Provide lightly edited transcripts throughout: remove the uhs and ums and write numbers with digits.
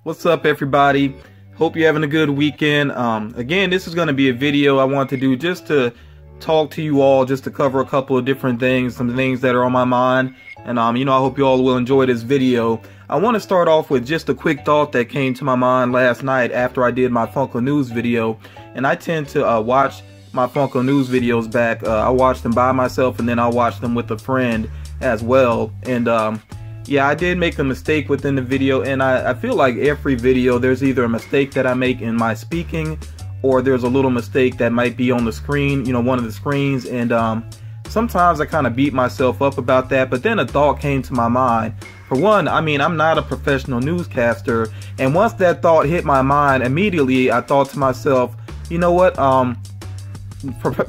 What's up, everybody? Hope you're having a good weekend. Again, this is going to be a video I want to do just to talk to you all, just to cover a couple of different things, some things that are on my mind. And I hope you all will enjoy this video. I want to start off with just a quick thought that came to my mind last night after I did my Funko News video. And I tend to watch my Funko News videos back. I watch them by myself, and then I watch them with a friend as well. And yeah, I did make a mistake within the video, and I feel like every video there's either a mistake that I make in my speaking, or there's a little mistake that might be on the screen, one of the screens. And sometimes I kind of beat myself up about that, but then a thought came to my mind. For one, I'm not a professional newscaster, and once that thought hit my mind, immediately I thought to myself, you know what,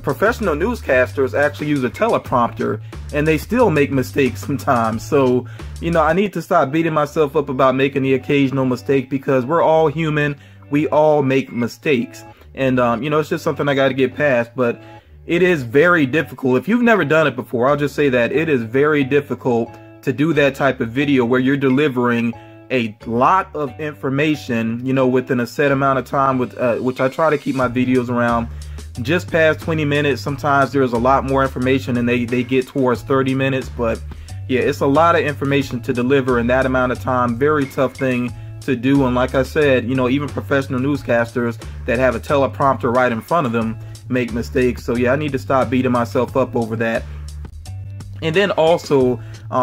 professional newscasters actually use a teleprompter, and they still make mistakes sometimes. So I need to stop beating myself up about making the occasional mistake, because we're all human, we all make mistakes. And it's just something I got to get past. But it is very difficult. If you've never done it before, I'll just say that it is very difficult to do that type of video where you're delivering a lot of information, within a set amount of time, with which I try to keep my videos around just past 20 minutes. Sometimes there's a lot more information and they get towards 30 minutes. But yeah, it's a lot of information to deliver in that amount of time. Very tough thing to do. And like I said, even professional newscasters that have a teleprompter right in front of them make mistakes. So yeah, I need to stop beating myself up over that. And then also,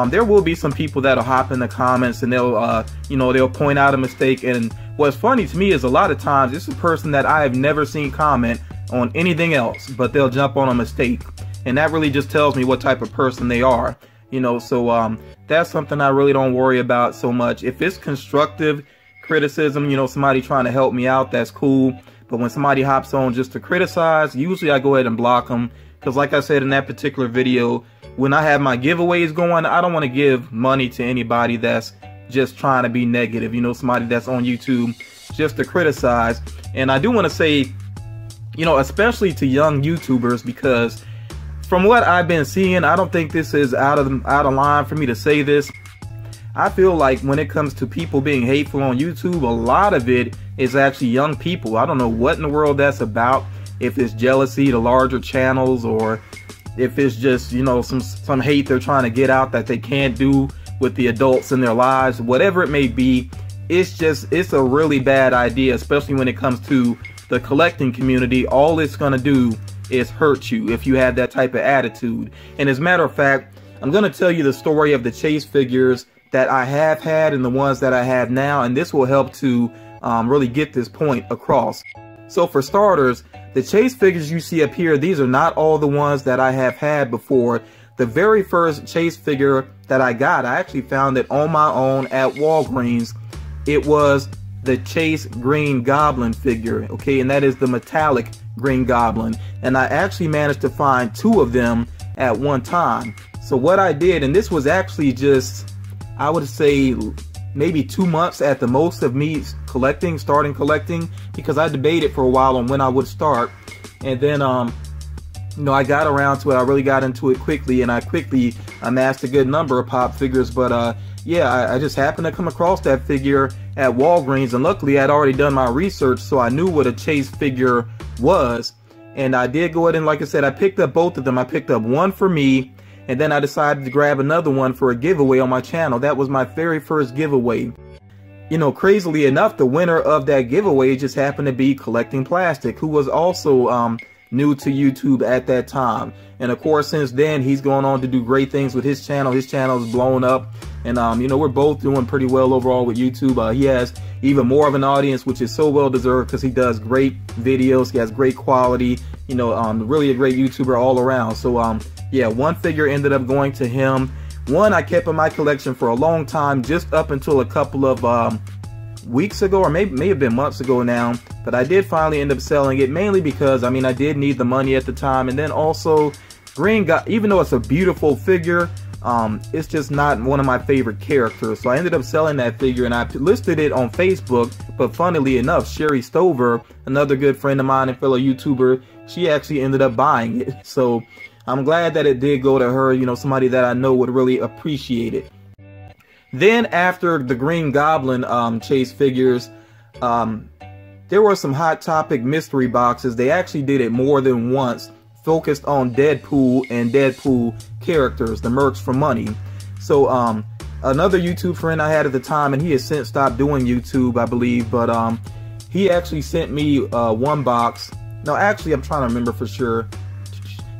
there will be some people that'll hop in the comments and they'll, they'll point out a mistake. And what's funny to me is a lot of times it's a person that I have never seen comment on anything else, but they'll jump on a mistake. And that really just tells me what type of person they are, so that's something I really don't worry about so much. If it's constructive criticism, somebody trying to help me out, that's cool. But when somebody hops on just to criticize, usually I go ahead and block them. Because like I said in that particular video, when I have my giveaways going, I don't want to give money to anybody that's just trying to be negative, somebody that's on YouTube just to criticize. And I do want to say, especially to young YouTubers, because from what I've been seeing, I don't think this is out of line for me to say this. I feel like when it comes to people being hateful on YouTube, a lot of it is actually young people. I don't know what in the world that's about. If it's jealousy to larger channels, or if it's just, some hate they're trying to get out that they can't do with the adults in their lives, whatever it may be. It's a really bad idea, especially when it comes to the collecting community. All it's going to do is hurt you if you have that type of attitude. And as a matter of fact, I'm going to tell you the story of the chase figures that I have had and the ones that I have now, and this will help to really get this point across. So for starters, the chase figures you see up here, these are not all the ones that I have had before. The very first chase figure that I got, I actually found it on my own at Walgreens. It was the Chase Green Goblin figure, okay, and that is the metallic Green Goblin. And I actually managed to find two of them at one time. So what I did, and this was actually just, I would say, maybe 2 months at the most of me starting collecting, because I debated for a while on when I would start. And then I got around to it. I really got into it quickly, and I quickly amassed a good number of pop figures. But yeah, I just happened to come across that figure at Walgreens, and luckily I'd already done my research, so I knew what a chase figure was. And I did go ahead and, like I said, I picked up both of them. I picked up one for me, and then I decided to grab another one for a giveaway on my channel. That was my very first giveaway. Crazily enough, the winner of that giveaway just happened to be Collecting Plastic, who was also new to YouTube at that time. And of course, since then, he's gone on to do great things with his channel. His channel is blown up. And, we're both doing pretty well overall with YouTube. He has even more of an audience, which is so well deserved, because he does great videos. He has great quality, really a great YouTuber all around. So, yeah, one figure ended up going to him. One I kept in my collection for a long time, just up until a couple of weeks ago, or may have been months ago now. But I did finally end up selling it, mainly because, I did need the money at the time. And then also, even though it's a beautiful figure, it's just not one of my favorite characters. So I ended up selling that figure, and I listed it on Facebook. But funnily enough, Sherry Stover, another good friend of mine and fellow YouTuber, she actually ended up buying it. So I'm glad that it did go to her, somebody that I know would really appreciate it. Then after the Green Goblin Chase figures, there were some Hot Topic mystery boxes. They actually did it more than once, focused on Deadpool and Deadpool characters, the mercs for money. So another YouTube friend I had at the time, and he has since stopped doing YouTube, I believe, but he actually sent me one box. No, actually, I'm trying to remember for sure,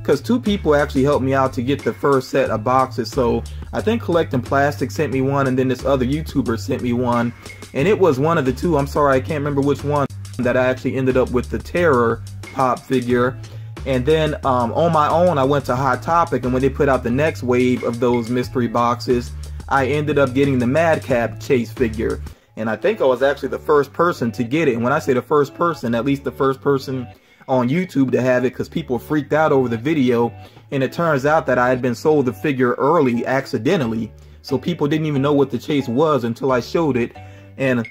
because two people actually helped me out to get the first set of boxes. So I think Collecting Plastic sent me one, and then this other YouTuber sent me one, and it was one of the two, I'm sorry, I can't remember which one, that I actually ended up with the Terror pop figure. And then on my own, I went to Hot Topic, and when they put out the next wave of those mystery boxes, I ended up getting the Madcap Chase figure. And I think I was actually the first person to get it. And when I say the first person, at least the first person on YouTube to have it, because people freaked out over the video. And it turns out that I had been sold the figure early accidentally, so people didn't even know what the Chase was until I showed it. And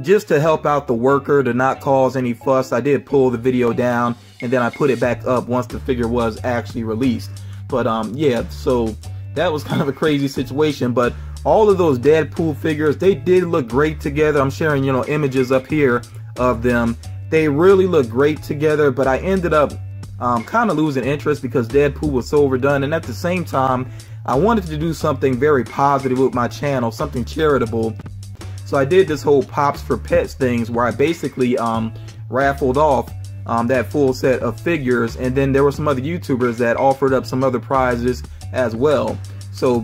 just to help out the worker, to not cause any fuss, I did pull the video down, and then I put it back up once the figure was actually released. But yeah, so that was kind of a crazy situation. But all of those Deadpool figures, they did look great together. I'm sharing, you know, images up here of them. They really look great together, but I ended up kind of losing interest because Deadpool was so overdone. And at the same time, I wanted to do something very positive with my channel, something charitable. So I did this whole Pops for Pets things where I basically raffled off that full set of figures, and then there were some other YouTubers that offered up some other prizes as well. So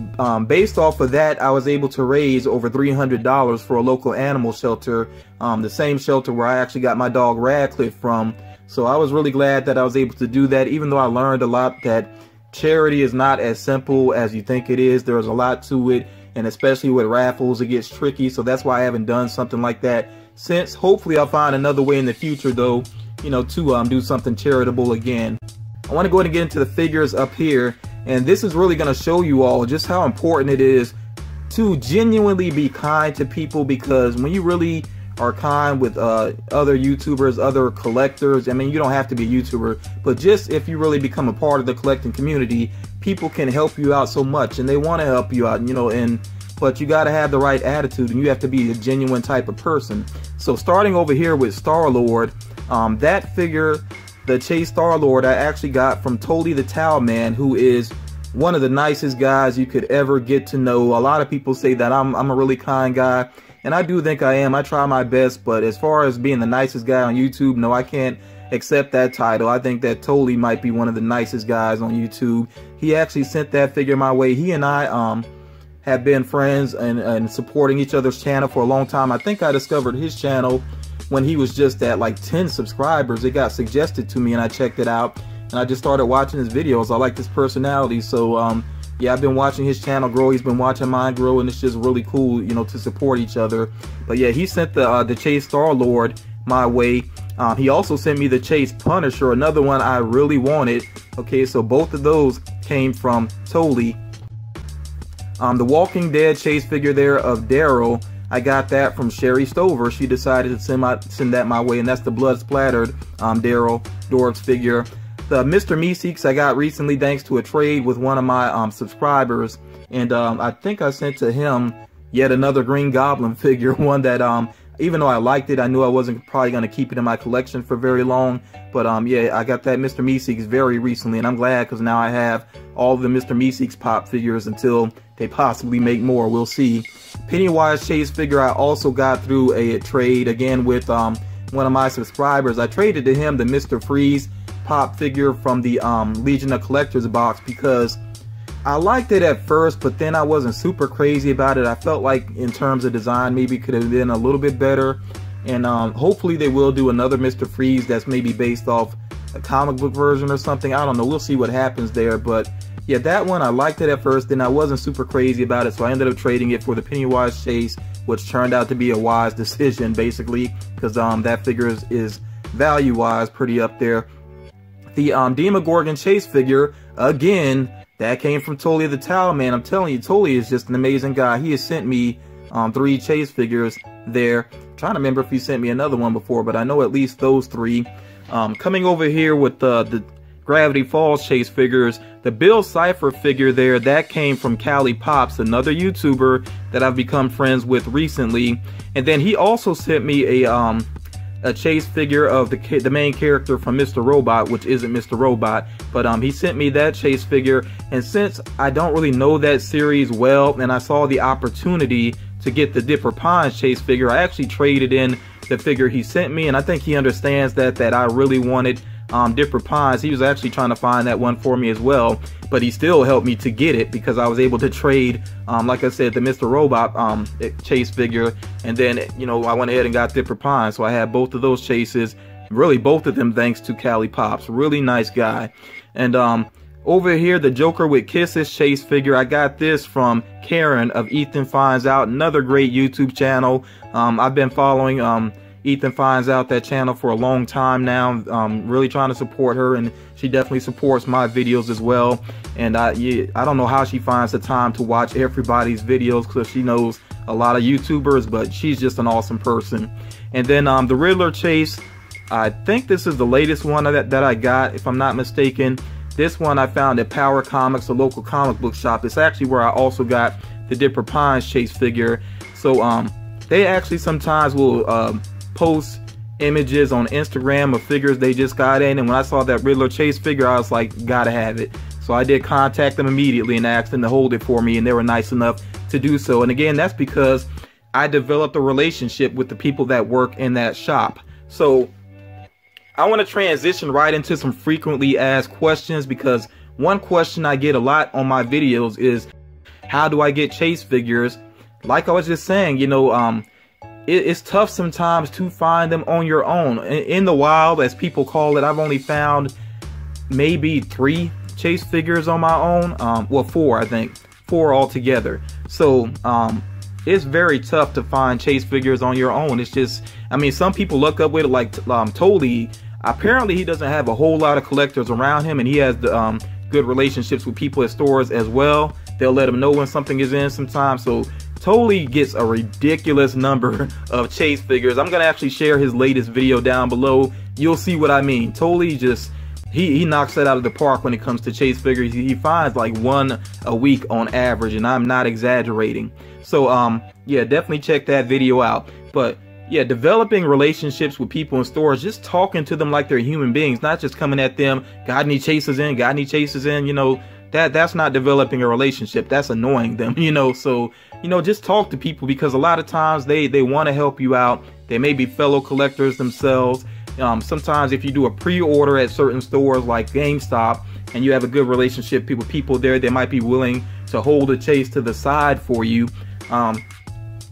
based off of that, I was able to raise over $300 for a local animal shelter, the same shelter where I actually got my dog Radcliffe from. So I was really glad that I was able to do that, even though I learned a lot that charity is not as simple as you think it is. There's a lot to it, and especially with raffles, it gets tricky. So that's why I haven't done something like that since. Hopefully I'll find another way in the future, though, you know, to do something charitable again. I want to go ahead and get into the figures up here, and this is really going to show you all just how important it is to genuinely be kind to people, because when you really are kind with other YouTubers, other collectors, I mean, you don't have to be a YouTuber, but just if you really become a part of the collecting community, people can help you out so much, and they want to help you out, you know, but you got to have the right attitude, and you have to be a genuine type of person. So starting over here with Star-Lord, that figure, the Chase Star-Lord, I actually got from Totally the Towel Man, who is one of the nicest guys you could ever get to know. A lot of people say that I'm a really kind guy, and I do think I am. I try my best, but as far as being the nicest guy on YouTube, no, I can't accept that title. I think that Totally might be one of the nicest guys on YouTube. He actually sent that figure my way. He and I have been friends and supporting each other's channel for a long time. I think I discovered his channel when he was just at like 10 subscribers. It got suggested to me, and I checked it out, and I just started watching his videos. I like his personality, so yeah, I've been watching his channel grow. He's been watching mine grow, and it's just really cool, you know, to support each other. But yeah, he sent the Chase Star-Lord my way. He also sent me the Chase Punisher, another one I really wanted. Okay, so both of those came from Totally. The Walking Dead Chase figure there of Daryl, I got that from Sherry Stover. She decided to send that my way, and that's the blood splattered Daryl Dorks figure. The Mr. Meeseeks I got recently thanks to a trade with one of my subscribers, and I think I sent to him yet another Green Goblin figure, one that even though I liked it, I knew I wasn't probably going to keep it in my collection for very long. But yeah, I got that Mr. Meeseeks very recently, and I'm glad, because now I have all the Mr. Meeseeks pop figures until they possibly make more. We'll see. Pennywise Chase figure I also got through a trade, again with one of my subscribers. I traded to him the Mr. Freeze pop figure from the Legion of Collectors box, because I liked it at first, but then I wasn't super crazy about it. I felt like in terms of design, maybe it could have been a little bit better. And hopefully they will do another Mr. Freeze that's maybe based off a comic book version or something. I don't know. We'll see what happens there. But yeah, that one, I liked it at first, then I wasn't super crazy about it, so I ended up trading it for the Pennywise Chase, which turned out to be a wise decision, basically, because that figure is value-wise pretty up there. The Demogorgon Chase figure, again, that came from Totally the Towel Man. I'm telling you, Totally is just an amazing guy. He has sent me 3 Chase figures there. I'm trying to remember if he sent me another one before, but I know at least those 3. Coming over here with the Gravity Falls Chase figures. The Bill Cipher figure there, that came from Cali Pops, another YouTuber that I've become friends with recently. And then he also sent me a Chase figure of the main character from Mr. Robot, which isn't Mr. Robot, but he sent me that Chase figure. And since I don't really know that series well, and I saw the opportunity to get the Dipper Pines Chase figure, I actually traded in the figure he sent me, and I think he understands that I really wanted Dipper Pines. He was actually trying to find that one for me as well, but he still helped me to get it because I was able to trade, like I said, the Mr. Robot Chase figure, and then, you know, I went ahead and got Dipper Pines, so I had both of those chases, really both of them thanks to Cali Pops. Really nice guy. And over here, the Joker with Kisses Chase figure, I got this from Karen of Ethan Finds Out, another great YouTube channel. I've been following Ethan Finds Out, that channel, for a long time now. Really trying to support her, and she definitely supports my videos as well. And I don't know how she finds the time to watch everybody's videos, because she knows a lot of YouTubers, but she's just an awesome person. And then the Riddler Chase, I think this is the latest one that I got, if I'm not mistaken. This one I found at Power Comics, a local comic book shop. It's actually where I also got the Dipper Pines Chase figure. So they actually sometimes will post images on Instagram of figures they just got in, and when I saw that Riddler Chase figure, I was like, gotta have it. So I did contact them immediately and asked them to hold it for me, and they were nice enough to do so. And again, that's because I developed a relationship with the people that work in that shop. So I want to transition right into some frequently asked questions, because one question I get a lot on my videos is, how do I get Chase figures? Like I was just saying, you know, it's tough sometimes to find them on your own. In the wild, as people call it, I've only found maybe 3 Chase figures on my own. Well, 4, I think. 4 altogether. So, it's very tough to find Chase figures on your own. It's just, I mean, some people look up with it, like Tolly. Apparently, he doesn't have a whole lot of collectors around him, and he has the good relationships with people at stores as well. They'll let him know when something is in sometimes. So Tolly gets a ridiculous number of Chase figures. I'm gonna actually share his latest video down below. You'll see what I mean. Tolly just, he knocks it out of the park when it comes to Chase figures. He finds like 1 a week on average, and I'm not exaggerating. So yeah, definitely check that video out. But yeah, developing relationships with people in stores, just talking to them like they're human beings, not just coming at them, got any chases in, got any chases in, you know, that's not developing a relationship. That's annoying them, you know. So, you know, just talk to people, because a lot of times they want to help you out. They may be fellow collectors themselves. Sometimes if you do a pre-order at certain stores like GameStop and you have a good relationship with people there, they might be willing to hold a Chase to the side for you.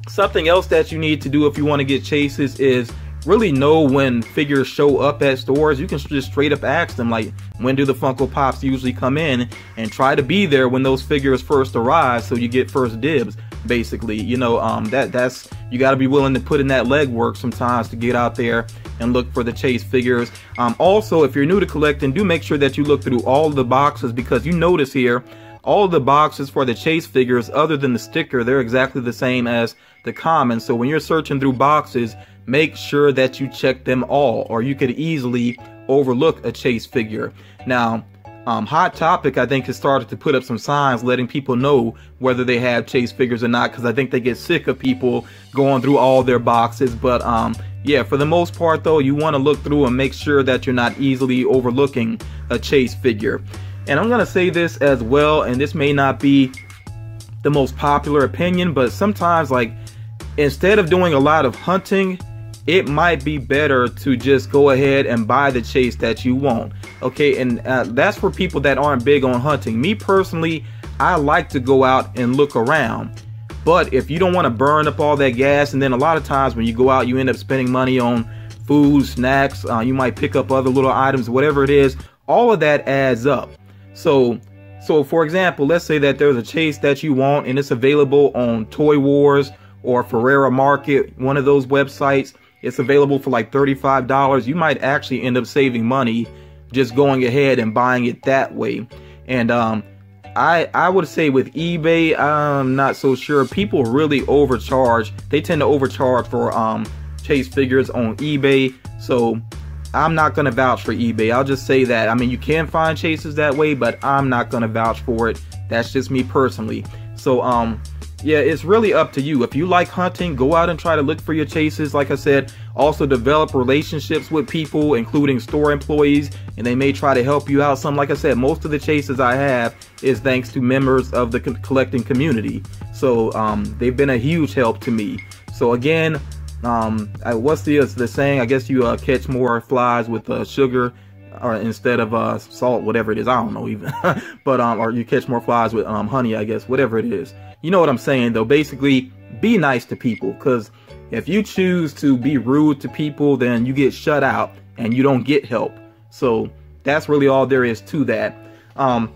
Something else that you need to do if you want to get chases is really know when figures show up at stores. You can just straight up ask them, like, when do the Funko Pops usually come in, and try to be there when those figures first arrive, so you get first dibs, basically. You know, that's you got to be willing to put in that legwork sometimes to get out there and look for the Chase figures. Also, if you're new to collecting, do make sure that you look through all of the boxes, because you notice here, all of the boxes for the Chase figures, other than the sticker, they're exactly the same as the common. So when you're searching through boxes, make sure that you check them all, or you could easily overlook a Chase figure. Now, Hot Topic, I think, has started to put up some signs letting people know whether they have Chase figures or not, because I think they get sick of people going through all their boxes. But yeah, for the most part though, you want to look through and make sure that you're not easily overlooking a Chase figure. And I'm gonna say this as well, and this may not be the most popular opinion, but sometimes, like, instead of doing a lot of hunting, it might be better to just go ahead and buy the Chase that you want. Okay, and that's for people that aren't big on hunting. Me personally, I like to go out and look around. But if you don't want to burn up all that gas, and then a lot of times when you go out, you end up spending money on food, snacks, you might pick up other little items, whatever it is, all of that adds up. So for example, let's say that there's a Chase that you want and it's available on Toy Wars or Ferrera Market, one of those websites. It's available for like $35. You might actually end up saving money just going ahead and buying it that way. And I would say with eBay, I'm not so sure. People really overcharge. They tend to overcharge for Chase figures on eBay. So I'm not going to vouch for eBay. I'll just say that. I mean, you can find chases that way, but I'm not going to vouch for it. That's just me personally. So, yeah, it's really up to you. If you like hunting, go out and try to look for your chases. Like I said, also develop relationships with people, including store employees, and they may try to help you out some. Like I said, most of the chases I have is thanks to members of the collecting community. So they've been a huge help to me. So again, what's the saying? I guess you catch more flies with sugar or instead of salt, whatever it is. I don't know even. But or you catch more flies with honey, I guess, whatever it is. You know what I'm saying though. Basically, be nice to people, because if you choose to be rude to people, then you get shut out and you don't get help. So that's really all there is to that. Trying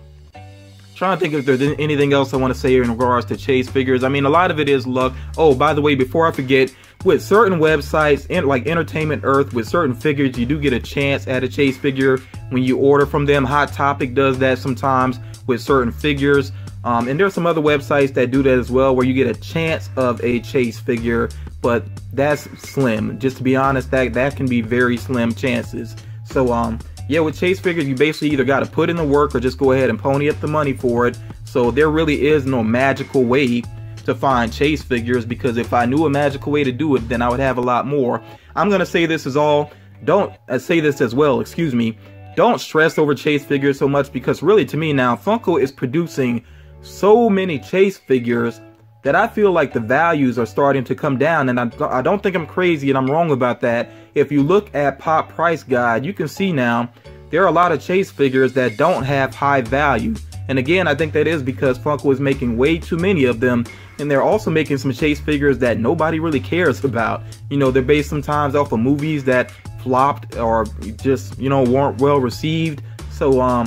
to think if there's anything else I want to say in regards to chase figures. I mean, a lot of it is luck. Oh, by the way, before I forget, with certain websites, like Entertainment Earth, with certain figures, you do get a chance at a chase figure when you order from them. Hot Topic does that sometimes with certain figures. And there's some other websites that do that as well, where you get a chance of a chase figure, but that's slim. Just to be honest, that can be very slim chances. So yeah, with chase figures, you basically either got to put in the work or just go ahead and pony up the money for it. So there really is no magical way to find chase figures, because if I knew a magical way to do it, then I would have a lot more. I'm gonna say this is all. Don't say this as well. Excuse me. Don't stress over chase figures so much, because really, to me now, Funko is producing so many chase figures that I feel like the values are starting to come down, and I don't think I'm crazy and I'm wrong about that. If you look at Pop Price Guide, you can see now there are a lot of chase figures that don't have high value. And again, I think that is because Funko is making way too many of them, and they're also making some chase figures that nobody really cares about. You know, they're based sometimes off of movies that flopped or just, you know, weren't well received. So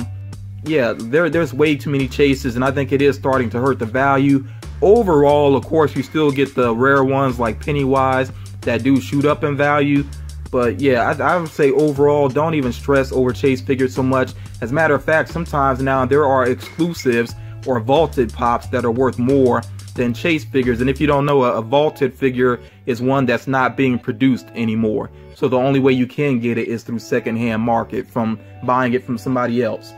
yeah, there's way too many chases, and I think it is starting to hurt the value. Overall, of course, you still get the rare ones like Pennywise that do shoot up in value. But yeah, I would say overall, don't even stress over chase figures so much. As a matter of fact, sometimes now there are exclusives or vaulted pops that are worth more than chase figures. And if you don't know, a vaulted figure is one that's not being produced anymore. So the only way you can get it is through secondhand market, from buying it from somebody else.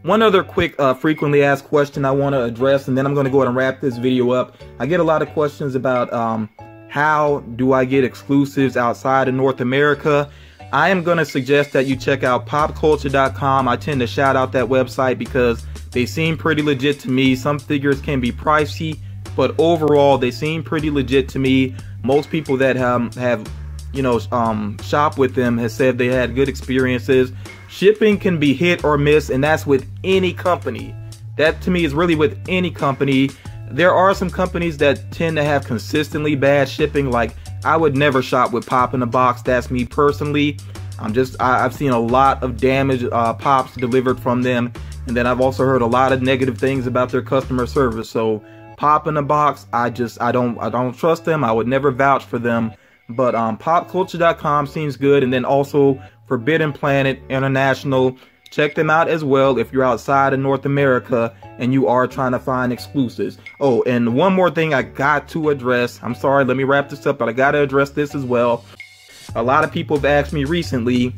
One other quick frequently asked question I want to address, and then I'm going to go ahead and wrap this video up. I get a lot of questions about how do I get exclusives outside of North America. I am going to suggest that you check out popcultcha.com. I tend to shout out that website because they seem pretty legit to me. Some figures can be pricey, but overall they seem pretty legit to me. Most people that have you know, shop with them has said they had good experiences. Shipping can be hit or miss, and that's with any company. That to me is really with any company. There are some companies that tend to have consistently bad shipping. Like, I would never shop with Pop in a Box. That's me personally. I've seen a lot of damaged pops delivered from them, and then I've also heard a lot of negative things about their customer service. So Pop in a Box, I don't trust them. I would never vouch for them. But popcultcha.com seems good. And then also Forbidden Planet International, check them out as well if you're outside of North America and you are trying to find exclusives. Oh, and one more thing I got to address. I'm sorry, let me wrap this up, but I got to address this as well. A lot of people have asked me recently,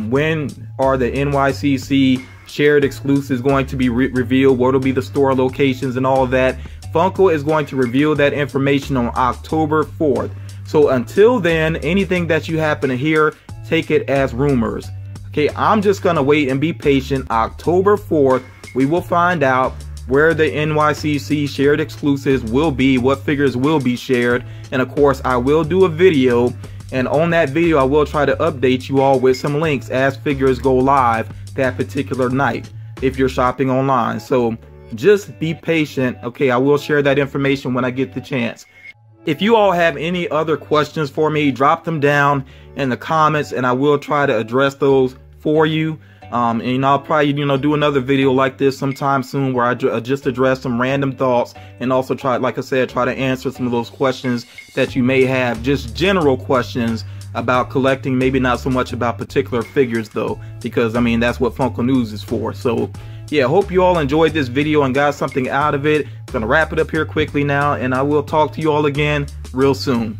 when are the NYCC shared exclusives going to be revealed? What will be the store locations and all of that? Funko is going to reveal that information on October 4th. So until then, anything that you happen to hear, take it as rumors. Okay, I'm just gonna wait and be patient. October 4th, we will find out where the NYCC shared exclusives will be, what figures will be shared, and of course I will do a video, and on that video I will try to update you all with some links as figures go live that particular night if you're shopping online. So just be patient. Okay, I will share that information when I get the chance. If you all have any other questions for me, drop them down in the comments and I will try to address those for you. And I'll probably, do another video like this sometime soon where I just address some random thoughts and also try, like I said, try to answer some of those questions that you may have, just general questions about collecting, maybe not so much about particular figures though, because I mean, that's what Funko News is for. So yeah, hope you all enjoyed this video and got something out of it. I'm gonna wrap it up here quickly now, and I will talk to you all again real soon.